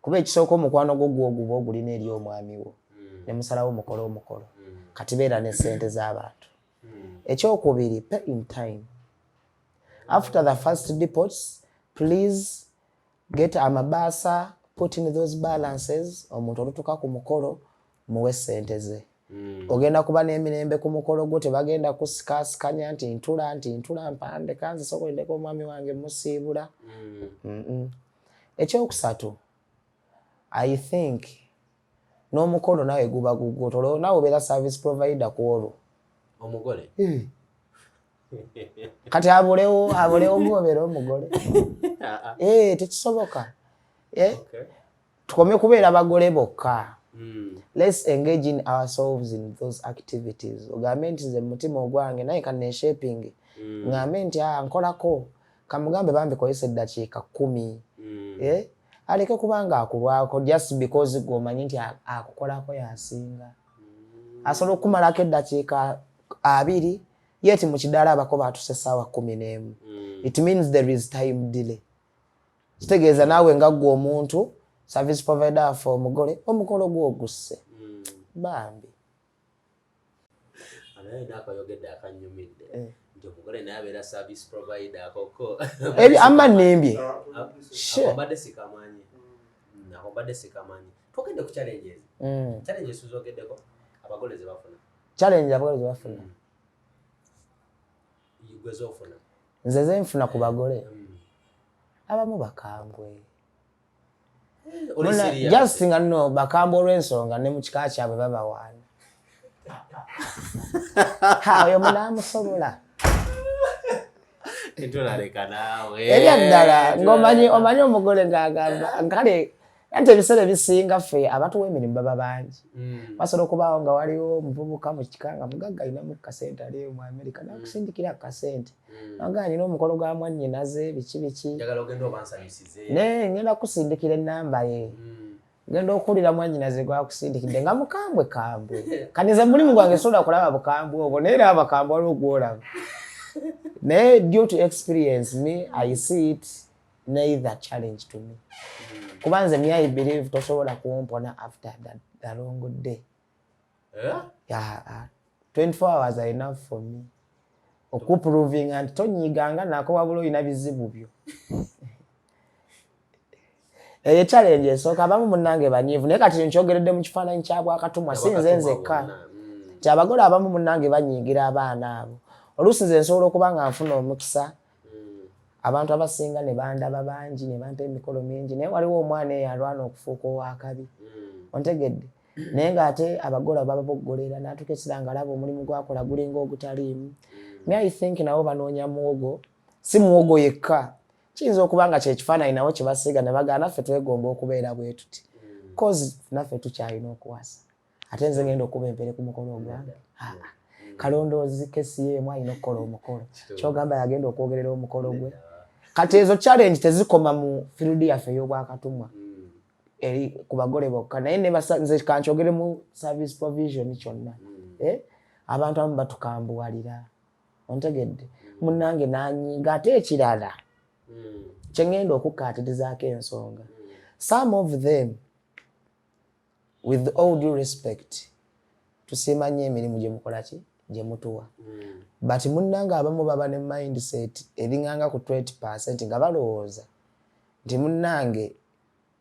Kuba ekisooka omukwano gwo gw'oguba ogulina eri omwami wo. Ne musalawo omukolo. Kati beera ne ssente z'abantu. Ekyokubiri, pay in time. After the first depots, please get amabasa, put in those balances. Omuntu olutuka ku mukolo muwe ssente ze. Ogenda kuba n'emirembe ku mukolo gwo tebagenda kusikaasikanya nti ntula mpande kanze sokolindeko omwami wange musiibula. Ekyokusatu, I think n'omukolo nawe guba gugwo nawe obeera service provider ku olwo. Omugole? Kati abolewo gw'obeera omugole. Tekisoboka. Tukomye kubeera bagole bokka. Let's engage in ourselves in those activities. Ogambe nti nze mutima ogwange naye kaneshaping. Ngambe nti nkolako. Kamugambe bambikozesa eddakiika 10. Aleke kubanga akulwako just because gwomanyi nti akukolako yasinga. Asobola okumalako eddakiika 2 yeti mu kidaala abako baatuse essaawa 11. It means there is time delay. Kitegeeza naawe nga ggwe omuntu service provider for omukolo gwogusse. Bambi. Anaye nakayogedde akanyumidde. Nti omugole naye abeera service provider koko. Amma nnimbye. Akombadde sikamanyi. Twogedde ku challenges. Challenges tuzogeddeko abagole ze bafuna. Challenge abagole ze bafuna. Gwe zofuna. Nze ze nfuna ku bagole. Abamu bakambwe. Just nga nno bakambwe olw'ensonga ne mu kika kyabwe babawaana. Oyo munaamusobola. Ntulabeka naawe. Ebyaddala ng'omanyi omugole ng'agamba nkale ate ebiseera ebisinga ffe abatuwa emirimu baba bangi. Basobola okubaawo nga waliwo omuvubuka mu kika nga mugagga alinamu kasente ali mu America n'akusindikira akasente. Nanga nina omukolo gwa mwannyinaze biki. Njagala ogenda obansanyusize. Ngenda kusindikira ennamba ye. Ngenda okuwulira mwannyinaze gwakusindikidde nga mukambwe. Kanize mulimu gwange sobola kulaba bukambwe obwo naye era abakambwe waliwo gwolaba. Naye due to experience me, I see it neither challenge to me. Kubanze me I believe tosobola kuwompona after that long day. Yeah. 24 hours are enough for me. okuproving and tonyiganga nako wabula olina bizibu byo. Eyo challenge esooka abamu munnange banyiivu naye kati nkyogeredde mu kifaananyi kyabwe akatumwa si nze nzekka. Nti abagole abamu munnange banyiigira abaana abo. Oluusi nze nsobola okuba nga nfuna omukisa abantu abasinga ne bandaba bangi ne bampa emikolo mingi naye waliwo omwana eyo alwana okufuuka owakabi. Ontegedde naye ng'ate abagole bababoggolera n'atukesera ng'alaba omulimu gwakola gulinga ogutaliimu. Me I think nabo banoonya muwogo, si muwogo yekka. Kiyinza okuba nga kyekifaananyi nabo kye basiga ne bagamba naffe twegomba okubeera bwe tuti. Cause naffe tukyalina okuwasa. Ate nze ngenda okuba empere ku mukolo ogwange. Kalondoozi kesi yeemu alina okukola omukolo. Kyogamba yagenda okwogerera omukolo gwe. Kati ezo challenge tezikoma mu field yaffe ey'obwakatumwa eri ku bagole bokka naye ne nze kankyogere mu service provision kyonna. Abantu abamu batukambuwalira. Ontegedde munnange n'anyiiga ate ekirala kye ngenda okukkaatirizaako ensonga. Some of them with all due respect tusiima nnyo emirimu gye mukola ki gye mutuwa. But munnange abamu baba ne mindset eringanga ku 20% nga balowooza nti munnange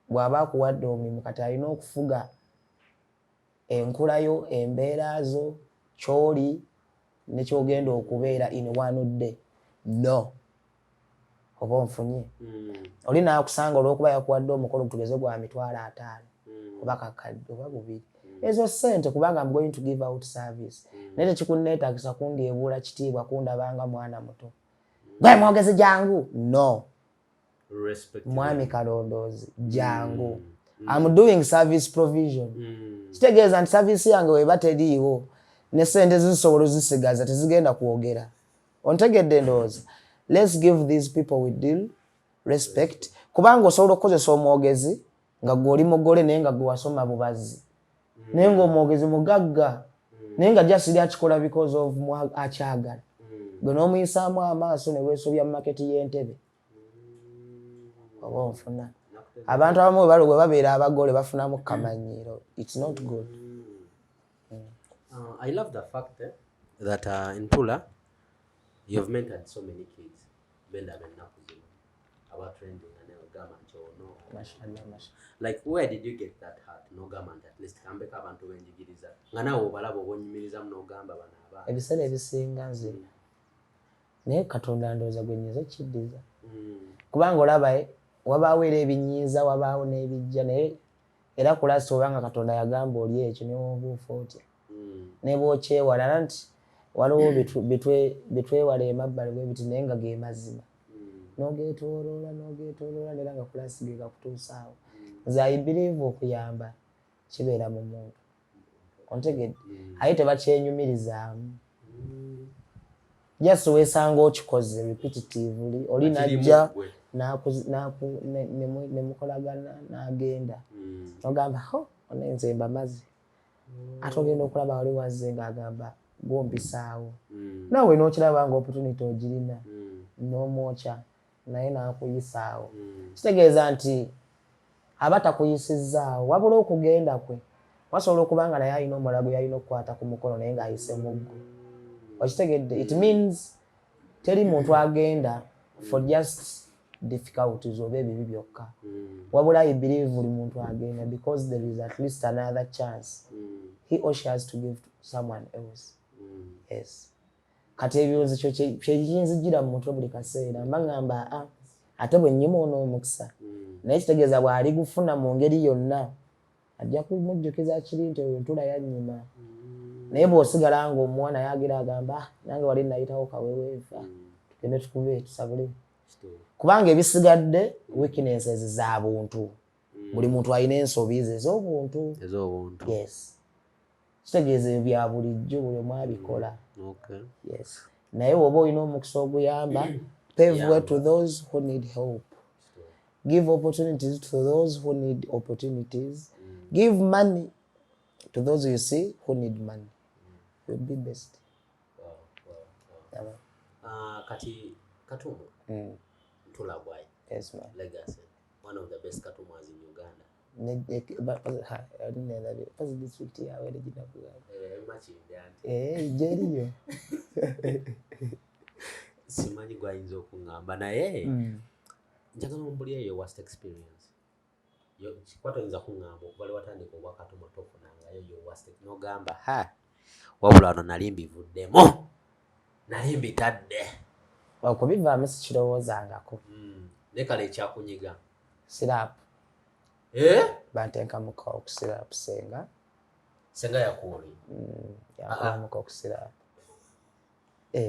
bw'aba akuwadde omulimu kati alina okufuga enkulayo embeera zo ky'oli ne ky'ogenda okubeera in one day. No. Oba onfunye. Oli n'akusanga olw'okuba yakuwadde omukolo tugeze gwa mitwalo 5 oba kakadde oba 2. Ezo ssente kubanga I'm going to give out service. Naye tekikunneetaagisa kundyebuula kitiibwa kundabanga mwana muto. Gwe mwogezi jangu. No. Respect. Mwami kalondoozi jangu. I'm doing service provision. Kitegeeza nti service yange weba teriiwo ne ssente zisobola zisigaza tezigenda kwogera. Ontegedde ndowooza. Let's give these people with deal respect. Kubanga osobola okukozesa omwogezi nga gw'oli mugole naye nga gwe wasoma bubazi. Naye ng'omwogezi mugagga naye nga just akikola because of akyagala. Gwe n'omuyisaamu amaaso ne weesobya mu maketi y'entebe. Oba onfuna. Abantu abamu bwe babeera abagole bafunamu kamanyiiro. It's not good. I love the fact that Ntula, you've mentored so many kids. Benda about trending and government or no. Mashallah. Like where did you get that heart? No government at least kambe kabantu wenjigiriza. Ngana obalabo bonyimiriza mno gamba bana aba. Ebisale ebisinga nze. Naye Katonda ndowooza gwe nyiza kiddiza. Kubanga olaba wabaawo era ebinyiiza wabaawo n'ebijja naye era kulasi obanga Katonda yagamba oli ekyo ne wobuufa otya. Ne bw'okyewala nti waliwo bitwewala emabbali bwebiti naye nga ge mazima. N'ogeetooloola era nga kulasi ge gakutuusaawo. Nze I believe okuyamba kibeera mu muntu. Ontegedde aye tebakyenyumirizaamu. Just weesanga okikoze repetitively oli najja ne mukolagana n'agenda. N'ogamba onenze mbamazi. Ate ogenda okulaba wali wazze ng'agamba gombisaawo. Naawe n'okiraba nga opportunity ogirina n'omwokya naye n'akuyisaawo. Kitegeeza nti aba takuyisizzaawo wabula okugenda kwe wasobola okuba nga naye alina omulago yalina okukwata ku mukono naye ng'ayise muggo. Okitegedde it means teri muntu agenda for just difficulties oba ebibi byokka. Wabula I believe buli muntu agenda because there is at least another chance he or she has to give to someone else. Yes. Kati ebyozi kyo kyeyinzijira mu mutwe buli kaseera mbagamba ate bwe nnyima onoomukisa naye kitegeeza bw'ali gufuna mu ngeri yonna ajja kumujjukiza kiri nti oyo Ntula yannyima. Naye bw'osigala ng'omuwana yagira agamba nange wali nayitawo kaweweeva tugende tukube tusabule. Kubanga ebisigadde weaknesses za buntu. Buli muntu alina ensobi ze ez'obuntu. Yes. Kitegeeza ebyo bya bulijjo buli omu abikola. Yes. Naye woba olina omukisa oguyamba pave way to those who need help. Give opportunities to those who need opportunities. Give money to those you see who need money. You'll be best. Kati Katumu. Ntula Bway. Yes, man. Legacy. One of the best Katumas in Uganda. First district yawe eri jina kugaga. Much in the jeriyo. simanyi gwayinza okungamba naye njagala ombuli eyo worst experience kikwata oyinza kungamba okuva lwe watandika obwakatuma tofunangayo yo worst nogamba wabula wano nali mbivuddemu nali mbitadde okubivaamu sikirowoozangako ne kale ekyakunyiga siraapu bantenkamuka okusiraapu senga yakuoli yankamuka okusiraapu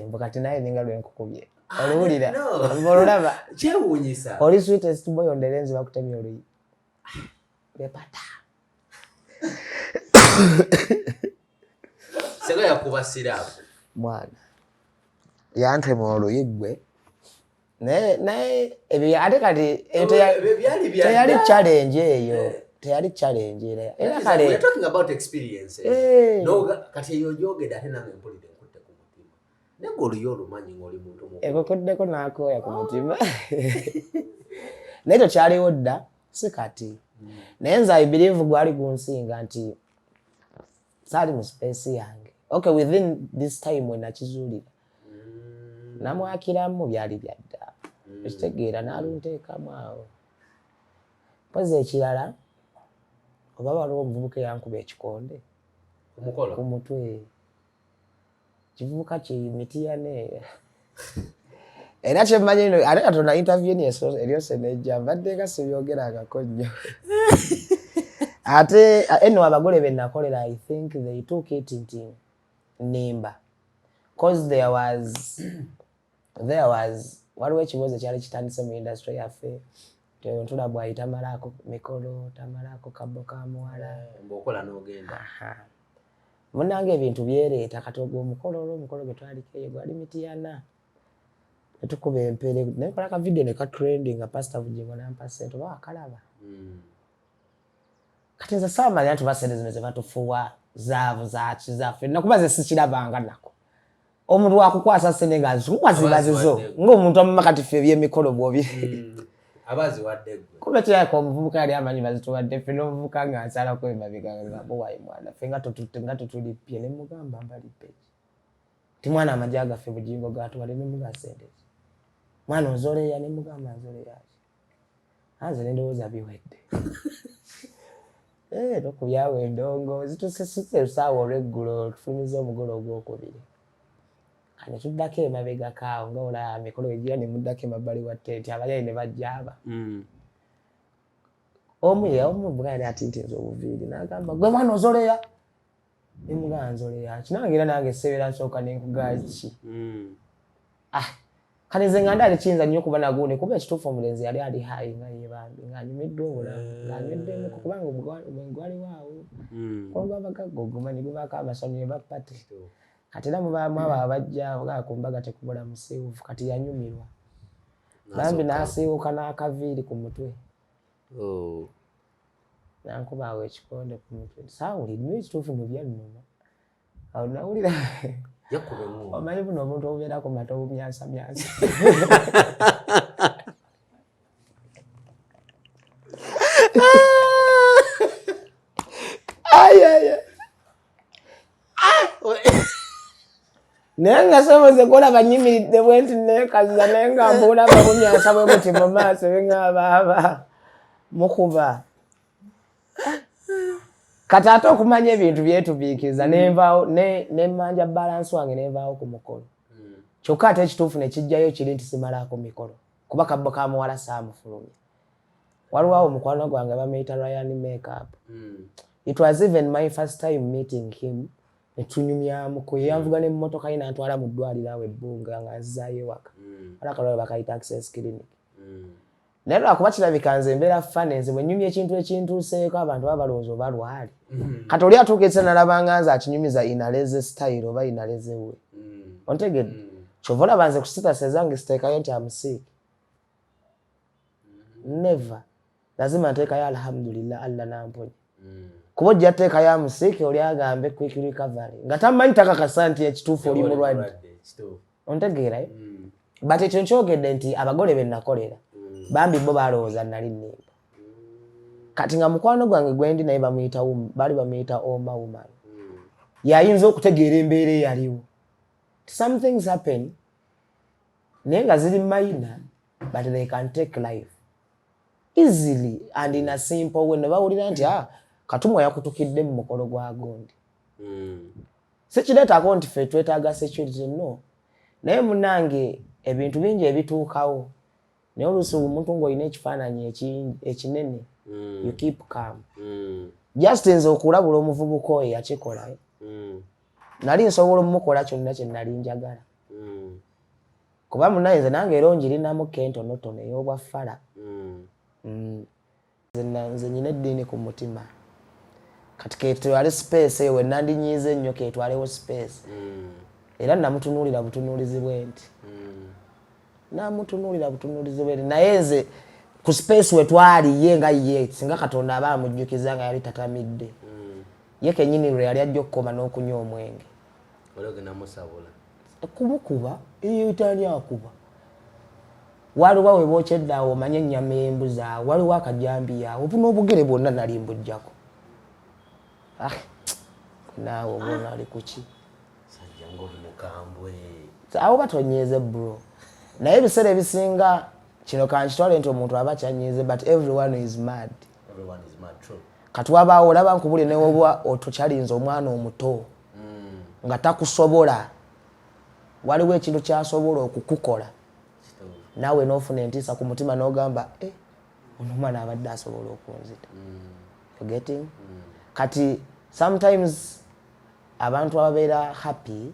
mbu kati naye ninga lwenkukubye oluwulira olulaba kyewuunyisa oli sweetest boy onderenzi bakutemya oluyi bepata senga yakuba siraapu mwana yantema oluyi gwe naye ebyo ate kati teyali challenge eyo teyali challenge era kale we're talking about experiences no kati eyo yogeda ate nange mpulidde nkutte ku mutima nenga oluyi olumanyi ng'oli muntu ekukuddeko n'akooya ku mutima naye tokyaliwo dda si kati naye nze I believe gwali gunsinga nti saali mu space yange okay within this time we nakizuulira namwakiramu byali byadda ekitegeera n'alunteekamu awo mpozi ekirala oba waliwo omuvubuka eyankuba ekikonde omukolo ku mutwe kivubuka kimitiyaneeyo era kyemmanyi ate katona interview eryose nejja mbadde nga sibyogerangako nnyo ate eno abagole be nakolera I think they took it nti nimba cause there was waliwo ekibuuzo kyali kitandise mu industry yaffe Ntula Bway tamalaako mikolo tamalaako kabbo ka muwala mb'okola n'ogenda munnange ebintu byereeta kati ogwo omukolo gwe twaliko eyo gwali mitiyana netukuba empere nekola ka video ne ka trending nga pastor Bugingo nampa ssente oba wakalaba kati nze saamanya nti basente zino ze batufuwa zaavu zaffe nakuba ze sikirabanga nako omuntu wakukwasa ssente nga zikukwazibazizo ng'omuntu amumakati ffe ebyemikolo bw'obire abaziwadde gwe kuba kyako omuvubuka yali amanyi bazituwadde ffe n'omuvubuka ng'asalako emabega nga Bway mwana ffe nga tutulipye ne mugamba mbalipe ti mwana amagye gaffe Bugingo gatuwadde ne muga ssente mwana ozoleya ne mugamba nzoleya anze ne ndowooza biwedde tokubyawo endongo zitusesuse lusaawa olweggulo tufumiza omugolo ogwokubiri kane tuddako emabega kaawo nga olaba mikolo egira ne muddako emabbali wa ttenti abalyayi ne bajja aba omu bugayali atintinza obuviiri n'agamba gwe mwana ozoleya ne mugamba nzoleya kinange era nange sebeera nsooka nenkugaki kale nze nga ndaali kiyinza nnyo okuba naguuni kuba ekituufu omulenzi yali ali hayi nga yebambi ng'anyumiddwa obulamu ng'anyweddemu kubanga omwenge gwaliwo awo olwabagagga ogumanyi gubaako amasomyo ne bapate kati era mubaamu abo abajja nga ku mbaga tekubula musiiwufu kati yanyumirwa bambi n'asiiwuka n'akaviiri ku mutwe nankuba awo ekikonde ku mutwe saawulirimu ekituufu mu byannuma awo nawulira omanyi buno omuntu obubeera ku mata obumyansamyansa naye nga soboze kulaba nyimiridde bwe nti neekaza naye nga mbuula babumyansa bwe muti mu maaso bengabaaba mukuba kati ate okumanya ebintu byetubiikiriza nemmanja balansi wange nenvaawo ku mukolo kyokka ate ekituufu nekijjayo kiri nti simalaako mikolo kuba kabbo ka muwala saamufulumya waliwo awo mukwano gwange bamuyita Ryan Makeup it was even my first time meeting him netunyumyamuko yeyanvuga n'emmotoka ye n'antwala mu ddwaliro awo ebbunga nga nzizaayo ewaka alakalwalo bakayita access clinic naye lwakuba kirabika nze embeera fane nze bwe nnyumya ekintu ekintuuseeko abantu baba balowooza oba lwali kati oli atuuka ekisa nalabanga nze akinyumiza inaleze style oba inaleze we ontegedde kyova olaba nze ku status zange siteekayo nti amusiiki never lazima nteekayo alhamdulillah Allah namponya kuba ojja teekayo amusiiki oli agambe quick recovery nga tamanyi takakasa nti ekituufu oli mulwadde ontegeera but ekyo nkyogedde nti abagole be nakolera bambi bo balowooza nali nnimba kati nga mukwano gwange gwendi naye baali bamuyita Oma woman yayinza okutegeera embeera eyaliwo some things happen nenga ziri minor but they can take life easily and in a simple way. Nebawulira nti Katumwa yakutukidde mu mukolo gwa gundi. Sekireta nti ffe twetaaga security no. Naye munange ebintu bingi ebituukawo. Naye oluusi omuntu ng'olina ekifaananyi ekinene. You keep calm. Just nze okulabula omuvubuka oyo yakikola. Nali nsobola omukola kyonna kye nali njagala. Kuba munaye nze nange era onjirinamu kentonotono ey'obwaffala. Nze nyina eddiini ku mutima. Kati ketwale space eyo nandinyiize ennyo ketwalewo space. Era namutunuulira butunuulizi bwe nti. Namutunuulira butunuulizi bwe nti. Naye nze ku space we twali ye nga ye singa Katonda aba amujjukiza nga yali tatamidde. Ye kennyini lwe yali ajja okukoma n'okunywa omwenge. Ologena musabula. Kumukuba iyo itali akuba. Waliwo we bokyedde awo omanye ennyama embuzi awo waliwo akajambi yawo n'obugere bwonna nali mbujjako. Naawe obona ali kuki sajja ng'oli mukambwe awo batonyeeze bro. Naye ebiseera ebisinga kino kankitwale nti omuntu aba kyanyiize but everyone is mad. True. Kati wabaawo olaba nkubule ne woba otokyalinza omwana omuto nga takusobola waliwo ekintu kyasobola okukukola naawe n'ofuna entiisa ku mutima n'ogamba ono omwana abadde asobola okunzita. Forgetting kati sometimes abantu ababeera happy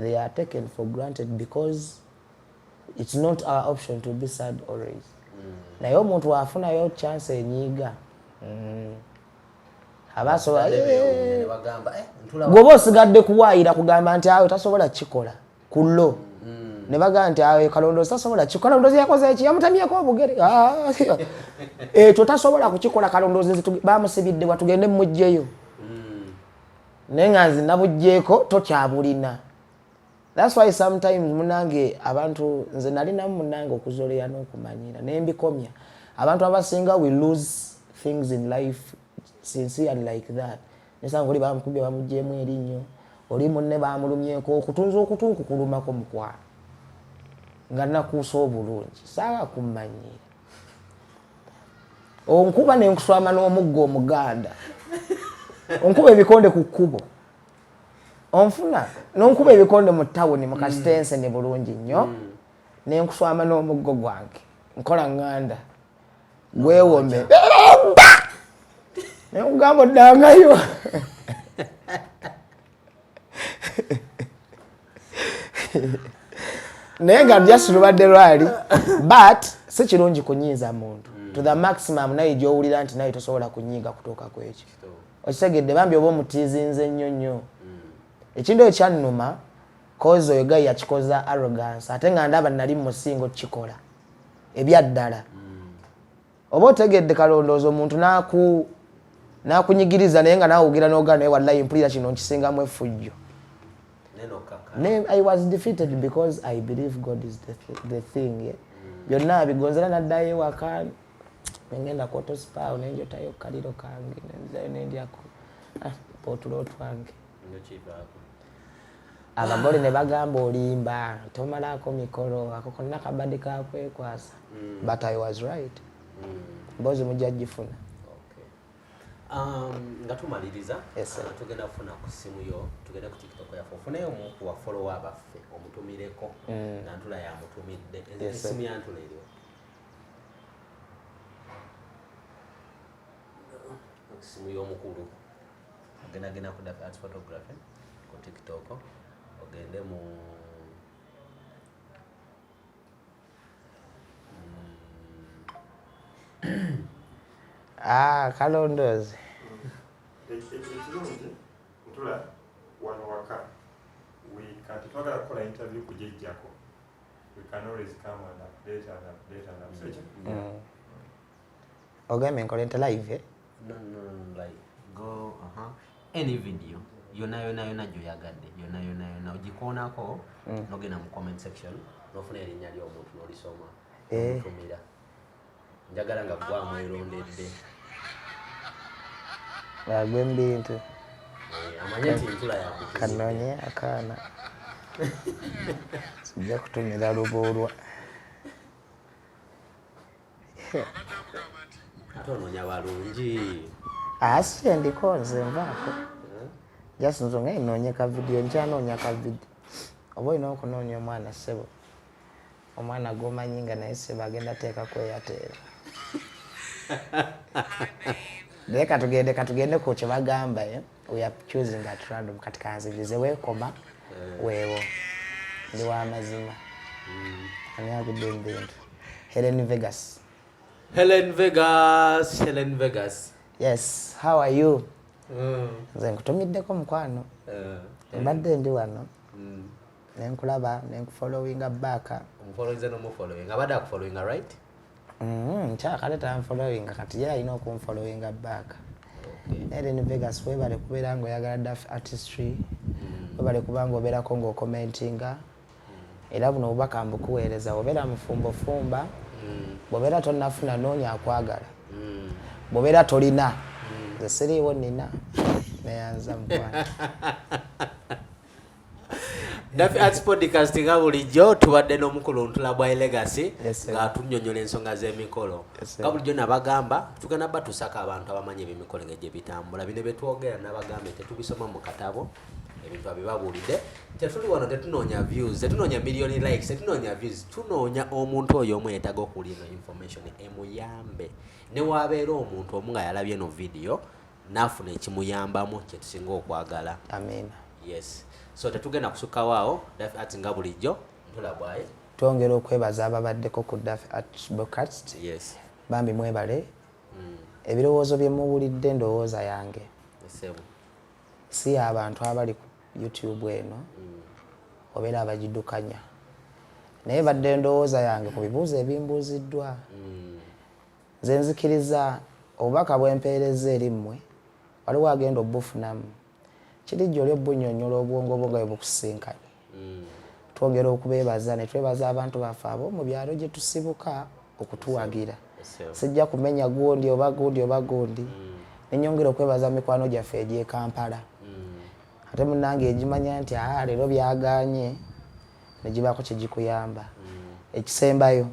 they are taken for granted because it's not our option to be sad always. Naye omuntu afunayo chance enyiiga abasobola gwoba osigadde kuwaayira kugamba nti awe tasobola kikola kullo ne bagamba nti awe Kalondozi tasobola kikola. Kalondozi yakoze eki yamutamyeko obugere ekyo tasobola kukikola. Kalondozi bamusibidde watugende mujjeyo naye nga nze nabujjeeko tokyabulina. That's why sometimes munange abantu nze nalinamu munange okuzoleya n'okumanyira naye mbikomya. Abantu abasinga we lose things in life sincerely like that. Nesanga oli bamukubye bamugjeemu erinnyo oli munne bamulumyeko okutunza okutunku kulumako mukwano nga nakuusa obulungi saawa kummanyira onkuba nenkuswama n'omuggo omuganda onkuba ebikonde ku kkubo onfuna n'onkuba ebikonde mu tawuni mu kasitense ne bulungi nnyo nenkuswama n'omuggo gwange nkola nganda gwewome nekugamba oddangayo naye nga just lubadde lwali but si kirungi kunyiiza muntu to the maximum naye gy'owulira nti naye tosobola kunyiiga kutuuka ku ekyo. Okitegedde bambi oba omutiizinze nnyo nnyo ekintu ekyannuma cause oyo gayi yakikoza arrogance ate nga ndaba nali musingo kikola ebyaddala. Oba otegedde Kalondozi omuntu n'akunyigiriza naye nga naawugira n'ogana naye wallahi mpulira kino nkisingamu effujjo. I was defeated because I believe God is the thing. Byonna bigonzera naddayo ewaka ngenda kwotospawo nenjotayo kaliro kange nenzayo nendyako potulo twange. Abagole ne bagamba olimba tomalako mikolo ako konna kabadde kakwekwasa but I was right. Mbozi mujja gifuna. Nga tumaliriza tugenda kufuna ku simu yo tugenda ku TikTok yaffe ofuneyo omu wa follower abaffe omutumireko Ntula yamutumidde esimu ya Ntula eriwo simu y'omukulu agenda ku art photography ku TikTok ogende mu Kalondozi ekirungi Ntula wano waka kati twagala kukola interview kujejjako we can always come and update. Ogambye nkola live no like go any video yona gyoyagadde yona ogikoonako nogenda mu comment section nofuna erinnya ly'omuntu n'olisoma omutumira njagala nga gwamu erondedde agwe mbintu amanye nti Ntula yakutumidde kanonye akaana sijja kutumira lubuulwa ate onoonya balungi si ndiko nze nvaako just nzo nga noonye ka video nkyanoonya ka video oba olina okunoonya omwana ssebo omwana gwomanyi nga naye ssebo agenda teeka kweyateera naye katugende ku kye bagamba we are choosing at random kati kanzirize weekoma weewo ndi w'amazima ani agudde mu bintu Helen Vegas. Yes, how are you? Nze nkutumiddeko mukwano mbadde ndi wano nenkulaba nenkufollowinga back. Abadde akufollowinga right? Nkyakale tanfollowinga kati ye alina okunfollowinga back. Helen Vegas webale kubeera ng'oyagala Daff artistry webale kubanga obeerako ng'okomentinga era buno obubaka mbukuweereza obeera mufumbofumba bw'obeera tonnafuna noonya akwagala bw'obeera tolina nze siriiwo nina neyanza mukwano Daff Arts Podcast nga bulijjo tubadde n'omukulu Ntula Bway Legacy ng'atunnyonnyola ensonga z'emikolo nga bulijjo nabagamba tugenda batusaka abantu abamanyi ebyemikolo nga gye bitambula bino bye twogera nabagambe tetubisoma mu katabo ebintu abibabuulidde tetuli wano tetunoonya views tetunoonya million likes tetunoonya views tunoonya omuntu oyo omu yeetaga okuwulira information emuyambe ne waabeera omuntu omu nga yalabye no video n'afuna ekimuyambamu kye tusinga okwagala. Amen. Yes. So tetugenda kusukkawo awo Daff Arts nga bulijjo Ntula Bway twongera okwebaza ababaddeko ku Daff Arts Podcast. Yes. Bambi mwebale ebirowoozo bye muwulidde ndowooza yange si abantu abali ku YouTube eno obeera abagiddukanya naye badde ndowooza yange ku bibuuzo ebimbuuziddwa nze nzikiriza obubaka bw'empeereza eri mmwe waliwo agenda obufunamu kirijjo oli obunnyonnyola obwongo bwo nga bwe bukusinkanye twongera okubeebaza ne twebaza abantu baffe ab'omu byalo gye tusibuka okutuwagira sijja kumenya gundi oba gundi nenyongera okwebaza mikwano gyaffe egy'e Kampala ate munnange egimanya nti leero byaganye ne gibaako kye gikuyamba ekisembayo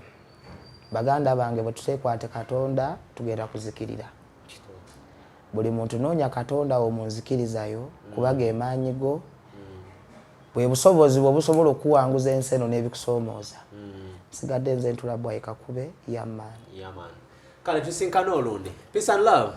baganda bange bwe tuteekwate Katonda tugenda kuzikirira buli muntu noonya Katonda omunzikirizayo kubaga emaanyi go bwe busobozi bwe busobola okuwanguza ensi eno n'ebikusoomooza sigadde nze Ntula Bway kakube yamaani kale tusinkana olundi. Peace and love.